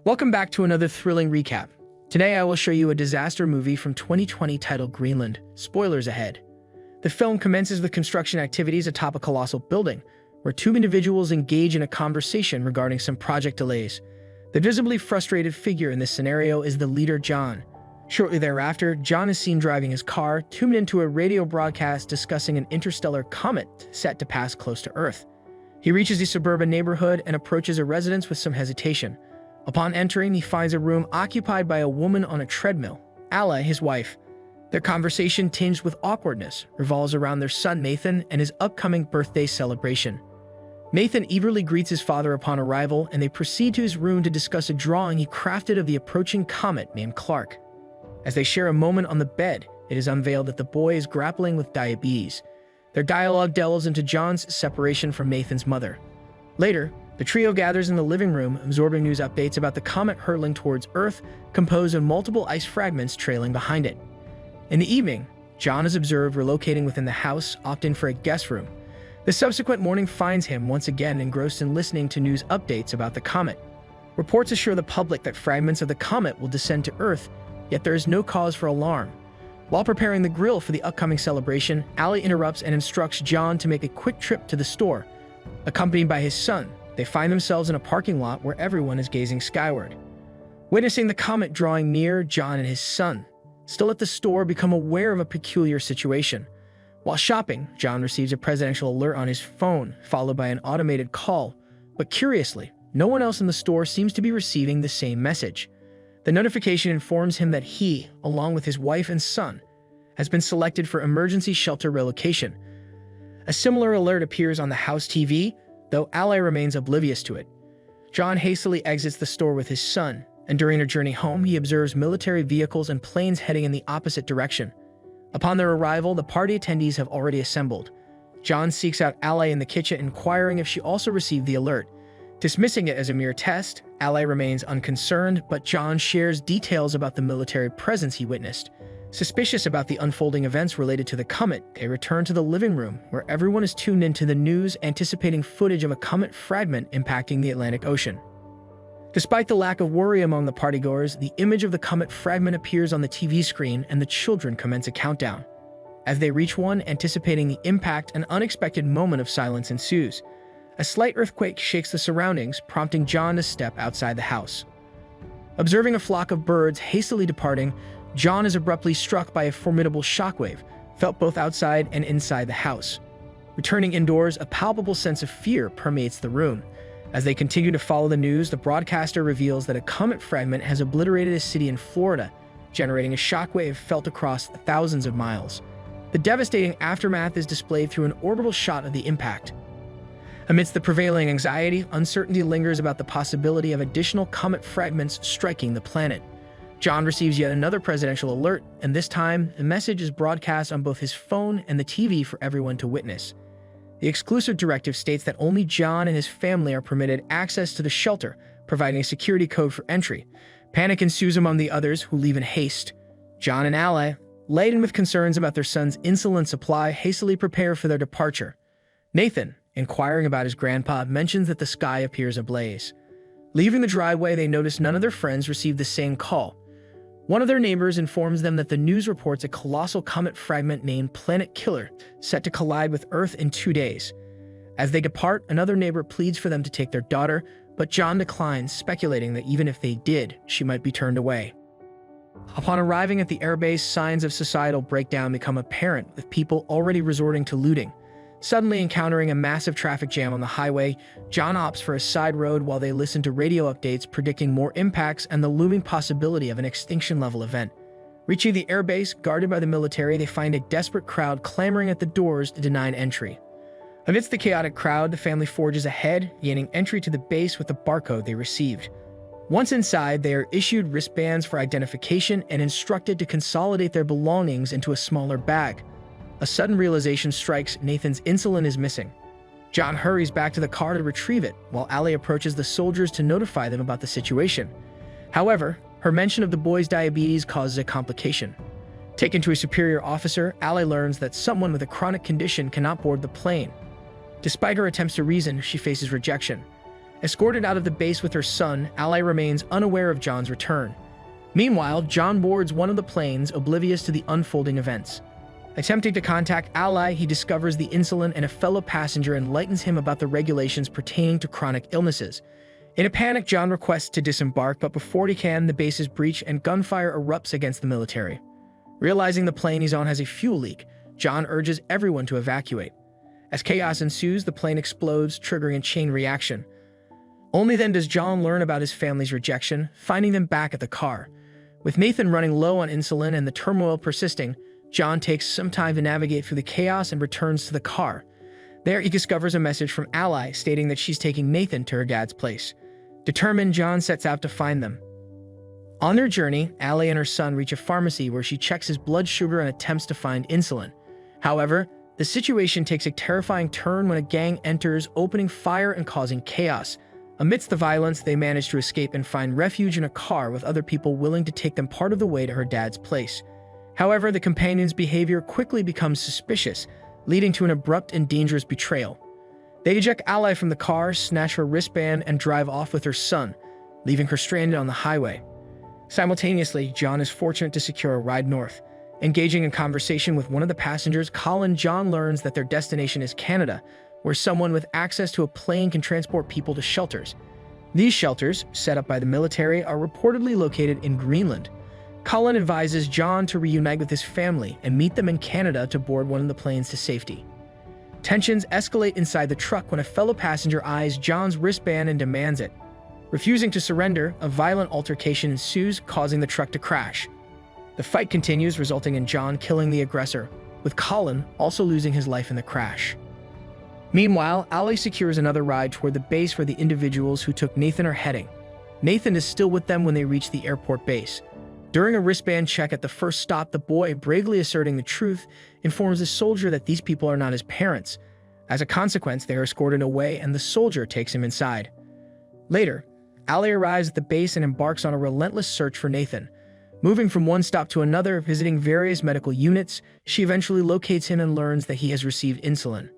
Welcome back to another thrilling recap. Today I will show you a disaster movie from 2020 titled Greenland. Spoilers ahead. The film commences with construction activities atop a colossal building, where two individuals engage in a conversation regarding some project delays. The visibly frustrated figure in this scenario is the leader, John. Shortly thereafter, John is seen driving his car, tuned into a radio broadcast discussing an interstellar comet set to pass close to Earth. He reaches a suburban neighborhood and approaches a residence with some hesitation. Upon entering, he finds a room occupied by a woman on a treadmill, Alla, his wife. Their conversation, tinged with awkwardness, revolves around their son Nathan and his upcoming birthday celebration. Nathan eagerly greets his father upon arrival, and they proceed to his room to discuss a drawing he crafted of the approaching comet named Clark. As they share a moment on the bed, it is unveiled that the boy is grappling with diabetes. Their dialogue delves into John's separation from Nathan's mother. Later, the trio gathers in the living room, absorbing news updates about the comet hurtling towards Earth, composed of multiple ice fragments trailing behind it. In the evening, John is observed relocating within the house, opting for a guest room. The subsequent morning finds him once again engrossed in listening to news updates about the comet. Reports assure the public that fragments of the comet will descend to Earth, yet there is no cause for alarm. While preparing the grill for the upcoming celebration, Allie interrupts and instructs John to make a quick trip to the store. Accompanied by his son, they find themselves in a parking lot where everyone is gazing skyward. Witnessing the comet drawing near, John and his son, still at the store, become aware of a peculiar situation. While shopping, John receives a presidential alert on his phone, followed by an automated call. But curiously, no one else in the store seems to be receiving the same message. The notification informs him that he, along with his wife and son, has been selected for emergency shelter relocation. A similar alert appears on the house TV, though Ally remains oblivious to it. John hastily exits the store with his son, and during their journey home, he observes military vehicles and planes heading in the opposite direction. Upon their arrival, the party attendees have already assembled. John seeks out Ally in the kitchen, inquiring if she also received the alert. Dismissing it as a mere test, Ally remains unconcerned, but John shares details about the military presence he witnessed. Suspicious about the unfolding events related to the comet, they return to the living room, where everyone is tuned into the news, anticipating footage of a comet fragment impacting the Atlantic Ocean. Despite the lack of worry among the partygoers, the image of the comet fragment appears on the TV screen, and the children commence a countdown. As they reach one, anticipating the impact, an unexpected moment of silence ensues. A slight earthquake shakes the surroundings, prompting John to step outside the house. Observing a flock of birds hastily departing, John is abruptly struck by a formidable shockwave, felt both outside and inside the house. Returning indoors, a palpable sense of fear permeates the room. As they continue to follow the news, the broadcaster reveals that a comet fragment has obliterated a city in Florida, generating a shockwave felt across thousands of miles. The devastating aftermath is displayed through an orbital shot of the impact. Amidst the prevailing anxiety, uncertainty lingers about the possibility of additional comet fragments striking the planet. John receives yet another presidential alert, and this time, a message is broadcast on both his phone and the TV for everyone to witness. The exclusive directive states that only John and his family are permitted access to the shelter, providing a security code for entry. Panic ensues among the others, who leave in haste. John and Ally, laden with concerns about their son's insulin supply, hastily prepare for their departure. Nathan, inquiring about his grandpa, mentions that the sky appears ablaze. Leaving the driveway, they notice none of their friends receive the same call. One of their neighbors informs them that the news reports a colossal comet fragment named Planet Killer set to collide with Earth in 2 days. As they depart, another neighbor pleads for them to take their daughter, but John declines, speculating that even if they did, she might be turned away. Upon arriving at the airbase, signs of societal breakdown become apparent, with people already resorting to looting. Suddenly encountering a massive traffic jam on the highway, John opts for a side road while they listen to radio updates predicting more impacts and the looming possibility of an extinction-level event. Reaching the airbase, guarded by the military, they find a desperate crowd clamoring at the doors to deny entry. Amidst the chaotic crowd, the family forges ahead, gaining entry to the base with the barcode they received. Once inside, they are issued wristbands for identification and instructed to consolidate their belongings into a smaller bag. A sudden realization strikes: Nathan's insulin is missing. John hurries back to the car to retrieve it, while Allie approaches the soldiers to notify them about the situation. However, her mention of the boy's diabetes causes a complication. Taken to a superior officer, Allie learns that someone with a chronic condition cannot board the plane. Despite her attempts to reason, she faces rejection. Escorted out of the base with her son, Ally remains unaware of John's return. Meanwhile, John boards one of the planes, oblivious to the unfolding events. Attempting to contact Ally, he discovers the insulin and a fellow passenger enlightens him about the regulations pertaining to chronic illnesses. In a panic, John requests to disembark, but before he can, the base is breached and gunfire erupts against the military. Realizing the plane he's on has a fuel leak, John urges everyone to evacuate. As chaos ensues, the plane explodes, triggering a chain reaction. Only then does John learn about his family's rejection, finding them back at the car. With Nathan running low on insulin and the turmoil persisting, John takes some time to navigate through the chaos and returns to the car. There, he discovers a message from Ally stating that she's taking Nathan to her dad's place. Determined, John sets out to find them. On their journey, Ally and her son reach a pharmacy where she checks his blood sugar and attempts to find insulin. However, the situation takes a terrifying turn when a gang enters, opening fire and causing chaos. Amidst the violence, they manage to escape and find refuge in a car with other people willing to take them part of the way to her dad's place. However, the companion's behavior quickly becomes suspicious, leading to an abrupt and dangerous betrayal. They eject Ally from the car, snatch her wristband, and drive off with her son, leaving her stranded on the highway. Simultaneously, John is fortunate to secure a ride north. Engaging in conversation with one of the passengers, Colin, John learns that their destination is Canada, where someone with access to a plane can transport people to shelters. These shelters, set up by the military, are reportedly located in Greenland. Colin advises John to reunite with his family and meet them in Canada to board one of the planes to safety. Tensions escalate inside the truck when a fellow passenger eyes John's wristband and demands it. Refusing to surrender, a violent altercation ensues, causing the truck to crash. The fight continues, resulting in John killing the aggressor, with Colin also losing his life in the crash. Meanwhile, Ally secures another ride toward the base where the individuals who took Nathan are heading. Nathan is still with them when they reach the airport base. During a wristband check at the first stop, the boy, bravely asserting the truth, informs the soldier that these people are not his parents. As a consequence, they are escorted away and the soldier takes him inside. Later, Ally arrives at the base and embarks on a relentless search for Nathan. Moving from one stop to another, visiting various medical units, she eventually locates him and learns that he has received insulin.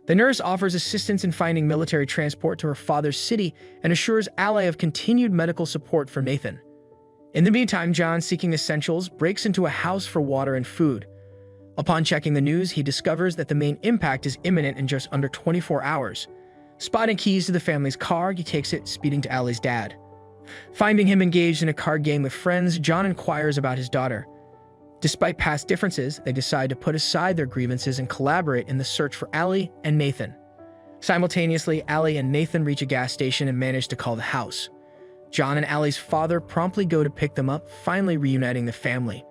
The nurse offers assistance in finding military transport to her father's city and assures Ally of continued medical support for Nathan. In the meantime, John, seeking essentials, breaks into a house for water and food. Upon checking the news, he discovers that the main impact is imminent in just under 24 hours. Spotting keys to the family's car, he takes it, speeding to Ally's dad. Finding him engaged in a card game with friends, John inquires about his daughter. Despite past differences, they decide to put aside their grievances and collaborate in the search for Ally and Nathan. Simultaneously, Ally and Nathan reach a gas station and manage to call the house. John and Ally's father promptly go to pick them up, finally reuniting the family.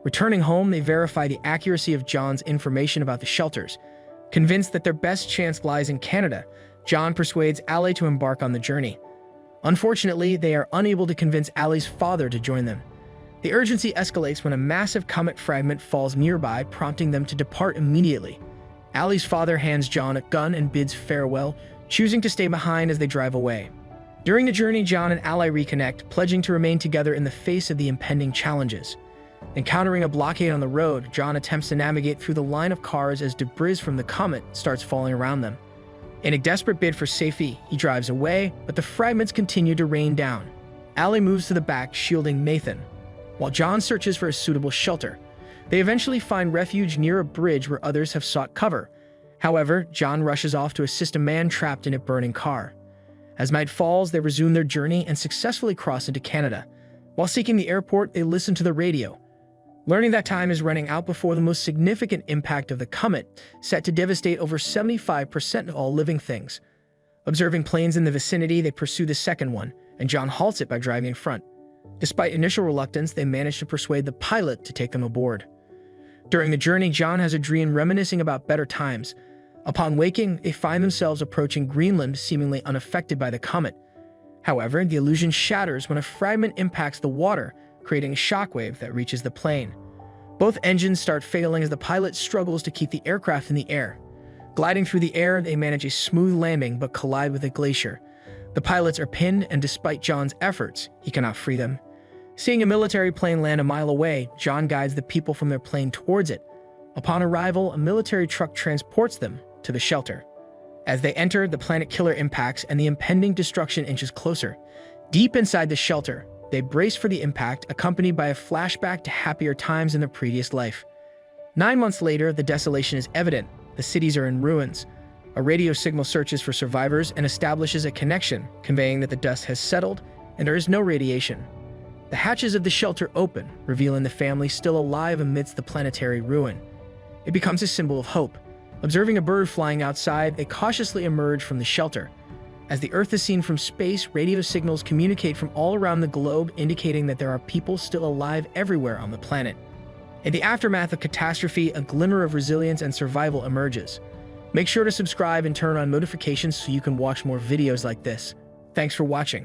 Returning home, they verify the accuracy of John's information about the shelters. Convinced that their best chance lies in Canada, John persuades Ally to embark on the journey. Unfortunately, they are unable to convince Ally's father to join them. The urgency escalates when a massive comet fragment falls nearby, prompting them to depart immediately. Ally's father hands John a gun and bids farewell, choosing to stay behind as they drive away. During the journey, John and Ally reconnect, pledging to remain together in the face of the impending challenges. Encountering a blockade on the road, John attempts to navigate through the line of cars as debris from the comet starts falling around them. In a desperate bid for safety, he drives away, but the fragments continue to rain down. Ally moves to the back, shielding Nathan, while John searches for a suitable shelter. They eventually find refuge near a bridge where others have sought cover. However, John rushes off to assist a man trapped in a burning car. As night falls, they resume their journey and successfully cross into Canada. While seeking the airport, they listen to the radio. Learning that time is running out before the most significant impact of the comet, set to devastate over 75% of all living things. Observing planes in the vicinity, they pursue the second one, and John halts it by driving in front. Despite initial reluctance, they manage to persuade the pilot to take them aboard. During the journey, John has a dream reminiscing about better times. Upon waking, they find themselves approaching Greenland, seemingly unaffected by the comet. However, the illusion shatters when a fragment impacts the water, creating a shockwave that reaches the plane. Both engines start failing as the pilot struggles to keep the aircraft in the air. Gliding through the air, they manage a smooth landing but collide with a glacier. The pilots are pinned, and despite John's efforts, he cannot free them. Seeing a military plane land a mile away, John guides the people from their plane towards it. Upon arrival, a military truck transports them to the shelter. As they enter, the planet killer impacts and the impending destruction inches closer. Deep inside the shelter, they brace for the impact, accompanied by a flashback to happier times in their previous life. 9 months later, the desolation is evident. The cities are in ruins. A radio signal searches for survivors and establishes a connection, conveying that the dust has settled and there is no radiation. The hatches of the shelter open, revealing the family still alive amidst the planetary ruin. It becomes a symbol of hope. Observing a bird flying outside, they cautiously emerge from the shelter. As the Earth is seen from space, radio signals communicate from all around the globe, indicating that there are people still alive everywhere on the planet. In the aftermath of catastrophe, a glimmer of resilience and survival emerges. Make sure to subscribe and turn on notifications so you can watch more videos like this. Thanks for watching.